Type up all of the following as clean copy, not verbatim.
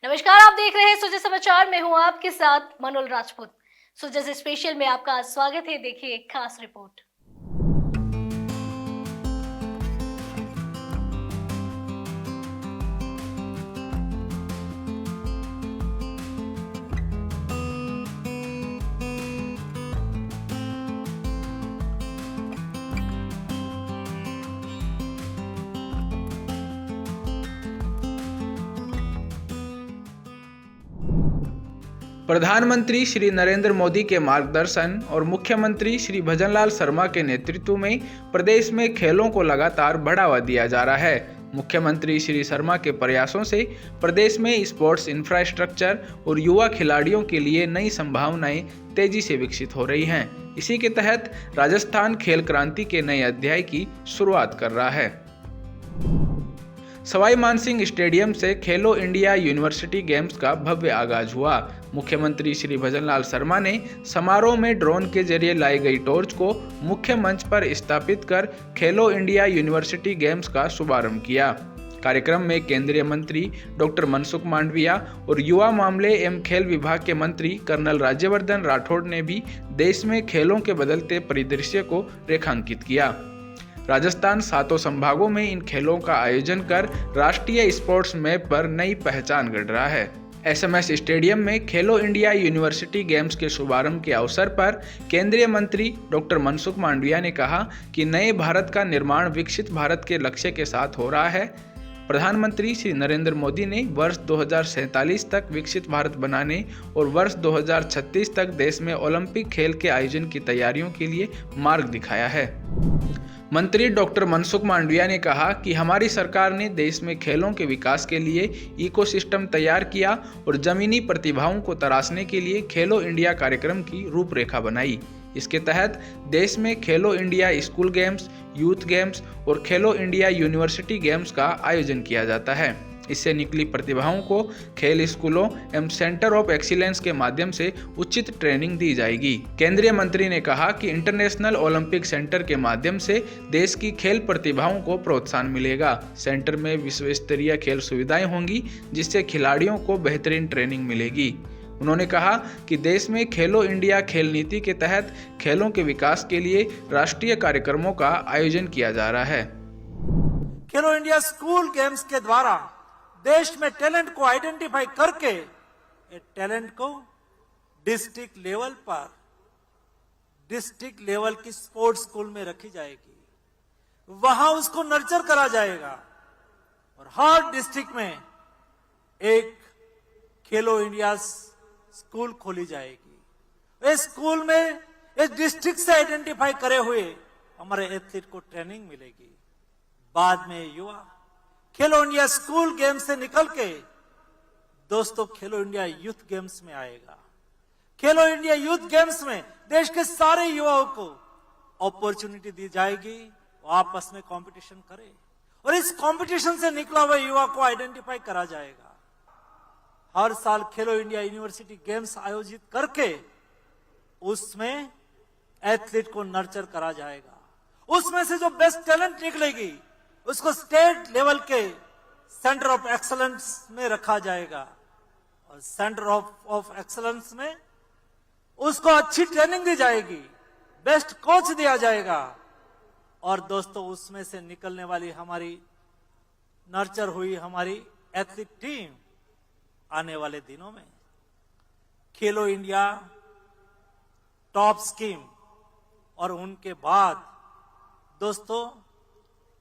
नमस्कार, आप देख रहे हैं सुजय समाचार। मैं हूं आपके साथ मनोल राजपूत। सुजय स्पेशल में आपका स्वागत है। देखिए एक खास रिपोर्ट। प्रधानमंत्री श्री नरेंद्र मोदी के मार्गदर्शन और मुख्यमंत्री श्री भजनलाल शर्मा के नेतृत्व में प्रदेश में खेलों को लगातार बढ़ावा दिया जा रहा है। मुख्यमंत्री श्री शर्मा के प्रयासों से प्रदेश में स्पोर्ट्स इंफ्रास्ट्रक्चर और युवा खिलाड़ियों के लिए नई संभावनाएं तेजी से विकसित हो रही हैं। इसी के तहत राजस्थान खेल क्रांति के नए अध्याय की शुरुआत कर रहा है। सवाई मानसिंह स्टेडियम से खेलो इंडिया यूनिवर्सिटी गेम्स का भव्य आगाज हुआ। मुख्यमंत्री श्री भजनलाल शर्मा ने समारोह में ड्रोन के जरिए लाई गई टॉर्च को मुख्य मंच पर स्थापित कर खेलो इंडिया यूनिवर्सिटी गेम्स का शुभारंभ किया। कार्यक्रम में केंद्रीय मंत्री डॉक्टर मनसुख मांडविया और युवा मामले एवं खेल विभाग के मंत्री कर्नल राज्यवर्धन राठौड़ ने भी देश में खेलों के बदलते परिदृश्य को रेखांकित किया। राजस्थान 7 संभागों में इन खेलों का आयोजन कर राष्ट्रीय स्पोर्ट्स मैप पर नई पहचान गढ़ रहा है। एसएमएस स्टेडियम में खेलो इंडिया यूनिवर्सिटी गेम्स के शुभारंभ के अवसर पर केंद्रीय मंत्री डॉक्टर मनसुख मांडविया ने कहा कि नए भारत का निर्माण विकसित भारत के लक्ष्य के साथ हो रहा है। प्रधानमंत्री श्री नरेंद्र मोदी ने वर्ष 2047 तक विकसित भारत बनाने और वर्ष 2036 तक देश में ओलंपिक खेल के आयोजन की तैयारियों के लिए मार्ग दिखाया है। मंत्री डॉक्टर मनसुख मांडविया ने कहा कि हमारी सरकार ने देश में खेलों के विकास के लिए इकोसिस्टम तैयार किया और जमीनी प्रतिभाओं को तराशने के लिए खेलो इंडिया कार्यक्रम की रूपरेखा बनाई। इसके तहत देश में खेलो India school games, youth games और खेलो इंडिया यूनिवर्सिटी गेम्स का आयोजन किया जाता है। इससे निकली प्रतिभाओं को खेल स्कूलों एवं सेंटर ऑफ एक्सीलेंस के माध्यम से उचित ट्रेनिंग दी जाएगी। केंद्रीय मंत्री ने कहा कि इंटरनेशनल ओलंपिक सेंटर के माध्यम से देश की खेल प्रतिभाओं को प्रोत्साहन मिलेगा। सेंटर में विश्व स्तरीय खेल सुविधाएं होंगी, जिससे खिलाड़ियों को बेहतरीन ट्रेनिंग मिलेगी। उन्होंने कहा कि देश में खेलो इंडिया खेल नीति के तहत खेलों के विकास के लिए राष्ट्रीय कार्यक्रमों का आयोजन किया जा रहा है। खेलो इंडिया स्कूल गेम्स के द्वारा देश में टैलेंट को आइडेंटिफाई करके टैलेंट को डिस्ट्रिक्ट लेवल की स्पोर्ट्स स्कूल में रखी जाएगी। वहां उसको नर्चर करा जाएगा और हर डिस्ट्रिक्ट में एक खेलो इंडिया स्कूल खोली जाएगी। इस स्कूल में इस डिस्ट्रिक्ट से आइडेंटिफाई करे हुए हमारे एथलीट को ट्रेनिंग मिलेगी। बाद में युवा खेलो इंडिया स्कूल गेम्स से निकल के दोस्तों खेलो इंडिया यूथ गेम्स में आएगा। खेलो इंडिया यूथ गेम्स में देश के सारे युवाओं को अपॉर्चुनिटी दी जाएगी, वो आपस में कंपटीशन करे और इस कंपटीशन से निकला हुआ युवा को आइडेंटिफाई करा जाएगा। हर साल खेलो इंडिया यूनिवर्सिटी गेम्स आयोजित करके उसमें एथलीट को नर्चर करा जाएगा। उसमें से जो बेस्ट टैलेंट निकलेगी उसको स्टेट लेवल के सेंटर ऑफ एक्सीलेंस में रखा जाएगा और सेंटर ऑफ एक्सीलेंस में उसको अच्छी ट्रेनिंग दी जाएगी, बेस्ट कोच दिया जाएगा और दोस्तों उसमें से निकलने वाली हमारी नर्चर हुई हमारी एथलीट टीम आने वाले दिनों में खेलो इंडिया टॉप स्कीम और उनके बाद दोस्तों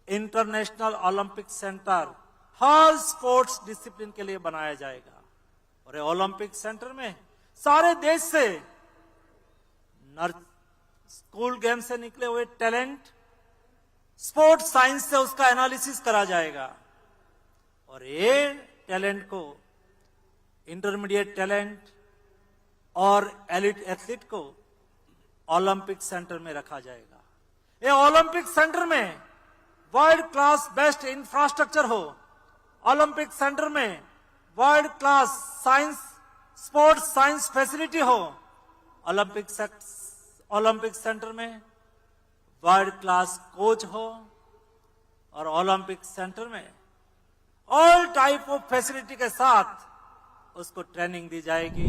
इंटरनेशनल ओलंपिक सेंटर हर स्पोर्ट्स डिसिप्लिन के लिए बनाया जाएगा और ये ओलंपिक सेंटर में सारे देश से स्कूल गेम से निकले हुए टैलेंट स्पोर्ट्स साइंस से उसका एनालिसिस करा जाएगा और ये टैलेंट को इंटरमीडिएट टैलेंट और एलिट एथलीट को ओलंपिक सेंटर में रखा जाएगा। ये ओलंपिक सेंटर में वर्ल्ड क्लास बेस्ट इंफ्रास्ट्रक्चर हो, ओलंपिक सेंटर में world class science sports science facility हो, ओलंपिक सेंटर में वर्ल्ड क्लास कोच हो और ओलंपिक सेंटर में ऑल टाइप ऑफ फैसिलिटी के साथ उसको ट्रेनिंग दी जाएगी।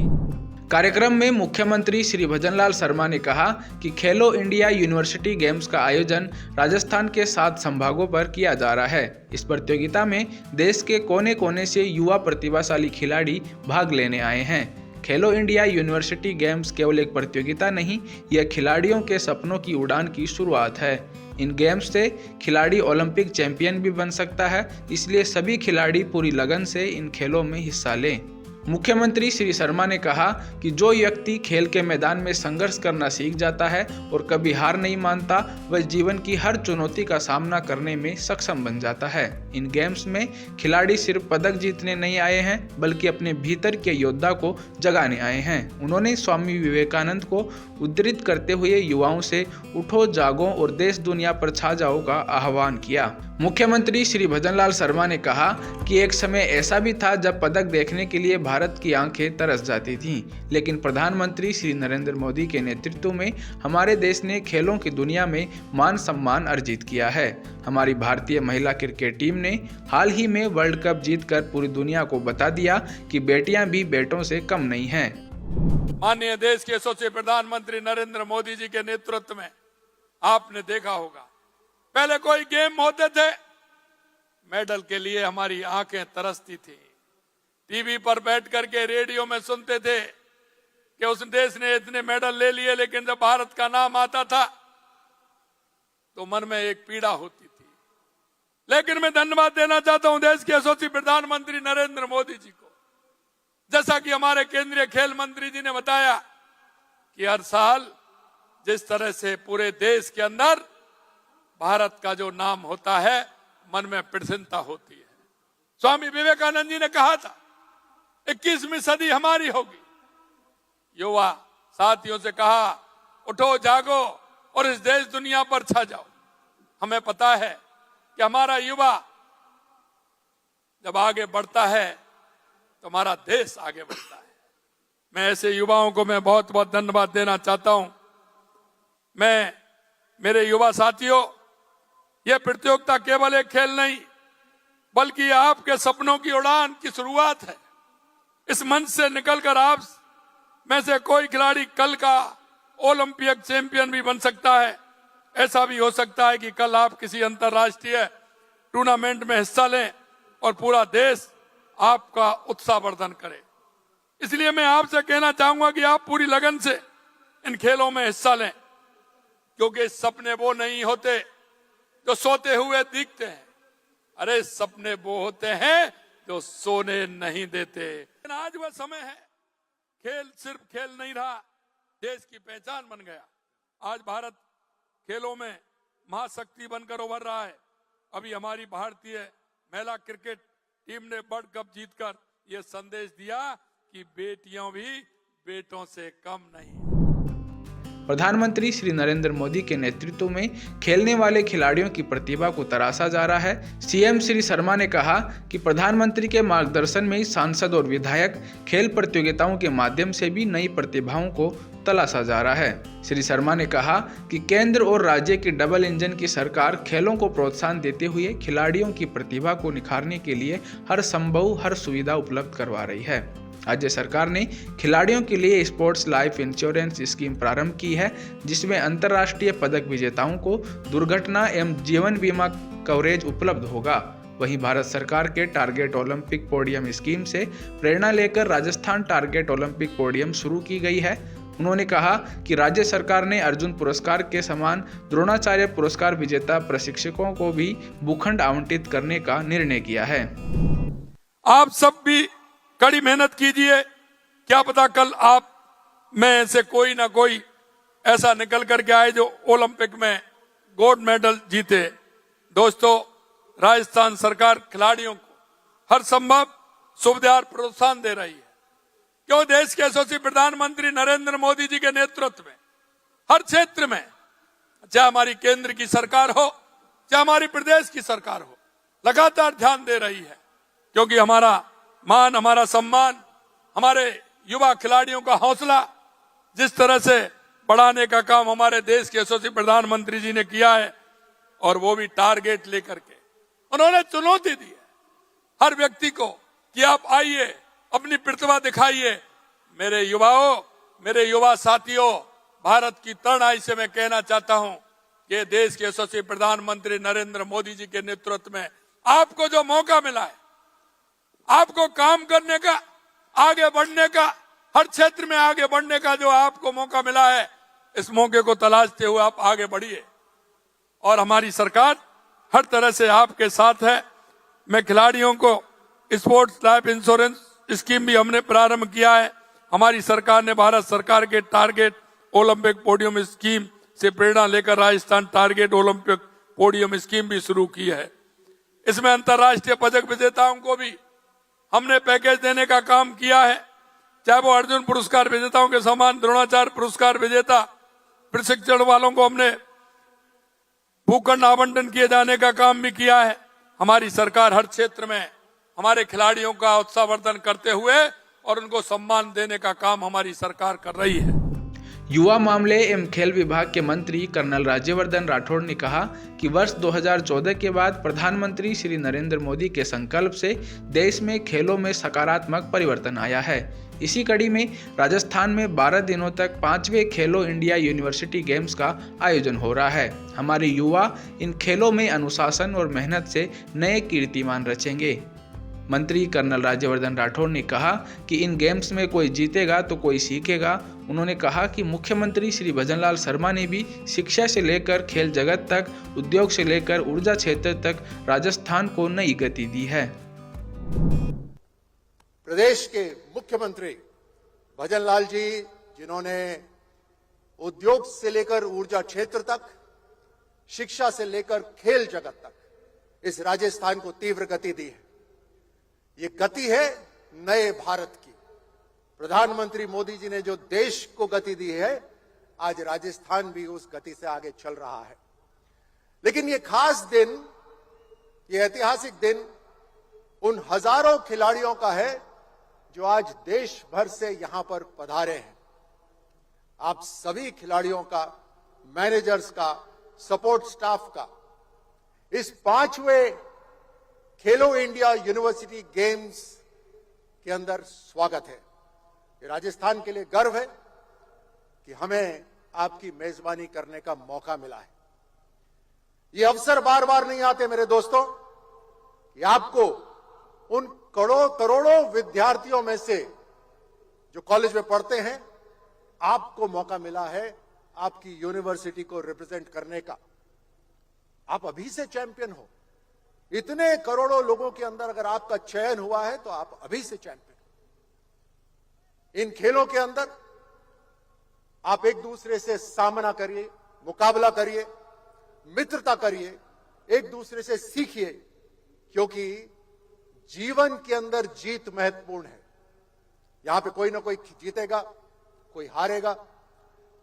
कार्यक्रम में मुख्यमंत्री श्री भजनलाल शर्मा ने कहा कि खेलो इंडिया यूनिवर्सिटी गेम्स का आयोजन राजस्थान के 7 संभागों पर किया जा रहा है। इस प्रतियोगिता में देश के कोने कोने से युवा प्रतिभाशाली खिलाड़ी भाग लेने आए हैं। खेलो इंडिया यूनिवर्सिटी गेम्स केवल एक प्रतियोगिता नहीं, यह खिलाड़ियों के सपनों की उड़ान की शुरुआत है। इन गेम्स से खिलाड़ी ओलंपिक चैंपियन भी बन सकता है, इसलिए सभी खिलाड़ी पूरी लगन से इन खेलों में हिस्सा लें। मुख्यमंत्री श्री शर्मा ने कहा कि जो व्यक्ति खेल के मैदान में संघर्ष करना सीख जाता है और कभी हार नहीं मानता, वह जीवन की हर चुनौती का सामना करने में सक्षम बन जाता है। इन गेम्स में खिलाड़ी सिर्फ पदक जीतने नहीं आए हैं, बल्कि अपने भीतर के योद्धा को जगाने आए हैं। उन्होंने स्वामी विवेकानंद को उद्धृत करते हुए युवाओं से उठो, जागो और देश दुनिया पर छा जाओ का आह्वान किया। मुख्यमंत्री श्री भजनलाल शर्मा ने कहा कि एक समय ऐसा भी था जब पदक देखने के लिए भारत की आंखें तरस जाती थीं, लेकिन प्रधानमंत्री श्री नरेंद्र मोदी के नेतृत्व में हमारे देश ने खेलों की दुनिया में मान सम्मान अर्जित किया है। हमारी भारतीय महिला क्रिकेट टीम ने हाल ही में वर्ल्ड कप जीतकर पूरी दुनिया को बता दिया कि बेटियां भी बेटों से कम नहीं हैं। माननीय देश के यशस्वी प्रधानमंत्री नरेंद्र मोदी जी के नेतृत्व में आपने देखा होगा, पहले कोई गेम होते थे, मेडल के लिए हमारी आंखें तरसती थी। टीवी पर बैठ करके रेडियो में सुनते थे कि उस देश ने इतने मेडल ले लिए, लेकिन जब भारत का नाम आता था तो मन में एक पीड़ा होती थी। लेकिन मैं धन्यवाद देना चाहता हूं देश के यशस्वी प्रधानमंत्री नरेंद्र मोदी जी को, जैसा कि हमारे केंद्रीय खेल मंत्री जी ने बताया कि हर साल जिस तरह से पूरे देश के अंदर भारत का जो नाम होता है, मन में प्रसन्नता होती है। स्वामी विवेकानंद जी ने कहा था 21वीं सदी हमारी होगी। युवा साथियों से कहा उठो, जागो और इस देश दुनिया पर छा जाओ। हमें पता है कि हमारा युवा जब आगे बढ़ता है तो हमारा देश आगे बढ़ता है। मैं ऐसे युवाओं को मैं बहुत बहुत धन्यवाद देना चाहता हूं। मैं मेरे युवा साथियों, यह प्रतियोगिता केवल एक खेल नहीं, बल्कि यह आपके सपनों की उड़ान की शुरुआत है। इस मंच से निकलकर आप में से कोई खिलाड़ी कल का ओलंपिक चैंपियन भी बन सकता है। ऐसा भी हो सकता है कि कल आप किसी अंतर्राष्ट्रीय टूर्नामेंट में हिस्सा लें और पूरा देश आपका उत्साहवर्धन करे। इसलिए मैं आपसे कहना चाहूंगा कि आप पूरी लगन से इन खेलों में हिस्सा लें, क्योंकि सपने वो नहीं होते जो सोते हुए दिखते हैं। अरे सपने वो होते हैं जो सोने नहीं देते। आज वह समय है, खेल सिर्फ खेल नहीं रहा, देश की पहचान बन गया। आज भारत खेलों में महाशक्ति बनकर उभर रहा है। अभी हमारी भारतीय महिला क्रिकेट टीम ने वर्ल्ड कप जीतकर यह संदेश दिया कि बेटियां भी बेटों से कम नहीं। प्रधानमंत्री श्री नरेंद्र मोदी के नेतृत्व में खेलने वाले खिलाड़ियों की प्रतिभा को तराशा जा रहा है। सीएम श्री शर्मा ने कहा कि प्रधानमंत्री के मार्गदर्शन में सांसद और विधायक खेल प्रतियोगिताओं के माध्यम से भी नई प्रतिभाओं को तलाशा जा रहा है। श्री शर्मा ने कहा कि केंद्र और राज्य की डबल इंजन की सरकार खेलों को प्रोत्साहन देते हुए खिलाड़ियों की प्रतिभा को निखारने के लिए हर सुविधा उपलब्ध करवा रही है। राज्य सरकार ने खिलाड़ियों के लिए स्पोर्ट्स लाइफ इंश्योरेंस स्कीम प्रारंभ की है, जिसमें अंतर्राष्ट्रीय पदक विजेताओं को दुर्घटना एवं जीवन बीमा कवरेज उपलब्ध होगा। वहीं भारत सरकार के टारगेट ओलंपिक पोडियम स्कीम से प्रेरणा लेकर राजस्थान टारगेट ओलंपिक पोडियम शुरू की गई है। उन्होंने कहा कि राज्य सरकार ने अर्जुन पुरस्कार के समान द्रोणाचार्य पुरस्कार विजेता प्रशिक्षकों को भी भूखंड आवंटित करने का निर्णय किया है। आप सब भी कड़ी मेहनत कीजिए, क्या पता कल आप में से कोई ना कोई ऐसा निकल करके आए जो ओलंपिक में गोल्ड मेडल जीते। दोस्तों, राजस्थान सरकार खिलाड़ियों को हर संभव सुविधा और प्रोत्साहन दे रही है, क्यों देश के यशस्वी प्रधानमंत्री नरेंद्र मोदी जी के नेतृत्व में हर क्षेत्र में, चाहे हमारी केंद्र की सरकार हो चाहे हमारी प्रदेश की सरकार हो, लगातार ध्यान दे रही है। क्योंकि हमारा मान, हमारा सम्मान, हमारे युवा खिलाड़ियों का हौसला जिस तरह से बढ़ाने का काम हमारे देश के यशस्वी प्रधानमंत्री जी ने किया है, और वो भी टारगेट लेकर के उन्होंने चुनौती दी है हर व्यक्ति को कि आप आइए, अपनी प्रतिभा दिखाइए। मेरे युवाओं, मेरे युवा साथियों, भारत की तरुणाई से मैं कहना चाहता हूं कि देश के यशस्वी प्रधानमंत्री नरेंद्र मोदी जी के नेतृत्व में आपको जो मौका मिला है, आपको काम करने का, आगे बढ़ने का, हर क्षेत्र में आगे बढ़ने का जो आपको मौका मिला है, इस मौके को तलाशते हुए आप आगे बढ़िए। और हमारी सरकार हर तरह से आपके साथ है। मैं खिलाड़ियों को स्पोर्ट्स लाइफ इंश्योरेंस स्कीम भी हमने प्रारंभ किया है। हमारी सरकार ने भारत सरकार के टारगेट ओलंपिक पोडियम स्कीम से प्रेरणा लेकर Rajasthan target Olympic podium scheme भी शुरू की है। इसमें अंतर्राष्ट्रीय पदक विजेताओं को भी हमने पैकेज देने का काम किया है, चाहे वो अर्जुन पुरस्कार विजेताओं के समान द्रोणाचार्य पुरस्कार विजेता प्रशिक्षण वालों को हमने भूखंड आवंटन किए जाने का काम भी किया है। हमारी सरकार हर क्षेत्र में हमारे खिलाड़ियों का उत्साहवर्धन करते हुए और उनको सम्मान देने का काम हमारी सरकार कर रही है। युवा मामले एवं खेल विभाग के मंत्री कर्नल राज्यवर्धन राठौड़ ने कहा कि वर्ष 2014 के बाद प्रधानमंत्री श्री नरेंद्र मोदी के संकल्प से देश में खेलों में सकारात्मक परिवर्तन आया है। इसी कड़ी में राजस्थान में 12 दिनों तक 5वें खेलो इंडिया यूनिवर्सिटी गेम्स का आयोजन हो रहा है। हमारे युवा इन खेलों में अनुशासन और मेहनत से नए कीर्तिमान रचेंगे। मंत्री कर्नल राज्यवर्धन राठौड़ ने कहा कि इन गेम्स में कोई जीतेगा तो कोई सीखेगा। उन्होंने कहा कि मुख्यमंत्री श्री भजनलाल शर्मा ने भी शिक्षा से लेकर खेल जगत तक, उद्योग से लेकर ऊर्जा क्षेत्र तक राजस्थान को नई गति दी है। प्रदेश के मुख्यमंत्री भजनलाल जी, जिन्होंने उद्योग से लेकर ऊर्जा क्षेत्र तक, शिक्षा से लेकर खेल जगत तक इस राजस्थान को तीव्र गति दी है। ये गति है नए भारत की। प्रधानमंत्री मोदी जी ने जो देश को गति दी है, आज राजस्थान भी उस गति से आगे चल रहा है। लेकिन ये खास दिन, ये ऐतिहासिक दिन उन हजारों खिलाड़ियों का है जो आज देश भर से यहां पर पधारे हैं। आप सभी खिलाड़ियों का, मैनेजर्स का, सपोर्ट स्टाफ का इस 5वें खेलो इंडिया यूनिवर्सिटी गेम्स के अंदर स्वागत है। ये राजस्थान के लिए गर्व है कि हमें आपकी मेजबानी करने का मौका मिला है। ये अवसर बार बार नहीं आते मेरे दोस्तों, कि आपको उन करोड़ों विद्यार्थियों में से जो कॉलेज में पढ़ते हैं, आपको मौका मिला है आपकी यूनिवर्सिटी को रिप्रेजेंट करने का। आप अभी से चैंपियन हो। इतने करोड़ों लोगों के अंदर अगर आपका चयन हुआ है तो आप अभी से चैंपियन। इन खेलों के अंदर आप एक दूसरे से सामना करिए, मुकाबला करिए, मित्रता करिए, एक दूसरे से सीखिए, क्योंकि जीवन के अंदर जीत महत्वपूर्ण है। यहां पे कोई ना कोई जीतेगा, कोई हारेगा,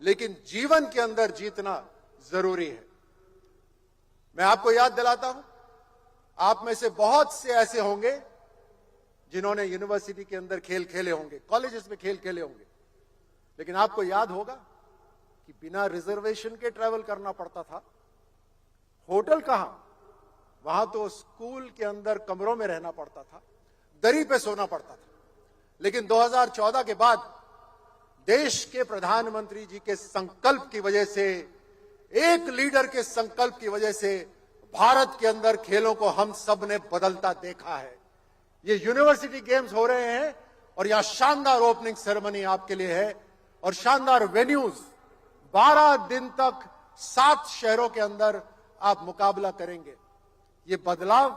लेकिन जीवन के अंदर जीतना जरूरी है। मैं आपको याद दिलाता हूं, आप में से बहुत से ऐसे होंगे जिन्होंने यूनिवर्सिटी के अंदर खेल खेले होंगे, कॉलेजेस में खेल खेले होंगे, लेकिन आपको याद होगा कि बिना रिजर्वेशन के ट्रैवल करना पड़ता था। होटल कहां, वहां तो स्कूल के अंदर कमरों में रहना पड़ता था, दरी पे सोना पड़ता था। लेकिन 2014 के बाद देश के प्रधानमंत्री जी के संकल्प की वजह से, एक लीडर के संकल्प की वजह से भारत के अंदर खेलों को हम सब ने बदलता देखा है। ये यूनिवर्सिटी गेम्स हो रहे हैं और यहां शानदार ओपनिंग सेरेमनी आपके लिए है और शानदार वेन्यूज। 12 दिन तक 7 शहरों के अंदर आप मुकाबला करेंगे। ये बदलाव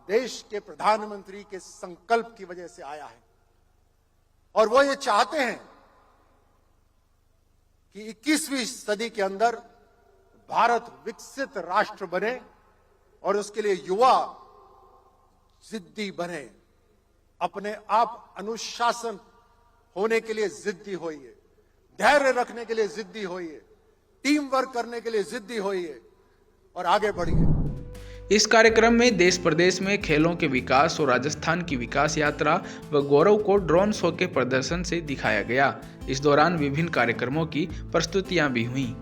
देश के प्रधानमंत्री के संकल्प की वजह से आया है और वो ये चाहते हैं कि 21वीं सदी के अंदर भारत विकसित राष्ट्र बने और उसके लिए युवा जिद्दी बने, अपने आप अनुशासन होने के लिए जिद्दी होइए, धैर्य रखने के लिए जिद्दी होइए, टीम वर्क करने के लिए जिद्दी होइए और आगे बढ़िए। इस कार्यक्रम में देश प्रदेश में खेलों के विकास और राजस्थान की विकास यात्रा व गौरव को ड्रोन शो के प्रदर्शन से दिखाया गया। इस दौरान विभिन्न कार्यक्रमों की प्रस्तुतियां भी हुईं।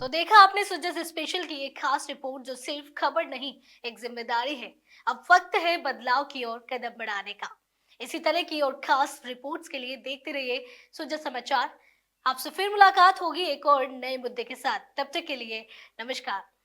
तो देखा आपने सुजस स्पेशल की एक खास रिपोर्ट जो सिर्फ खबर नहीं, एक जिम्मेदारी है। अब वक्त है बदलाव की ओर कदम बढ़ाने का। इसी तरह की और खास रिपोर्ट्स के लिए देखते रहिए सुजस समाचार। आपसे फिर मुलाकात होगी एक और नए मुद्दे के साथ। तब तक के लिए नमस्कार।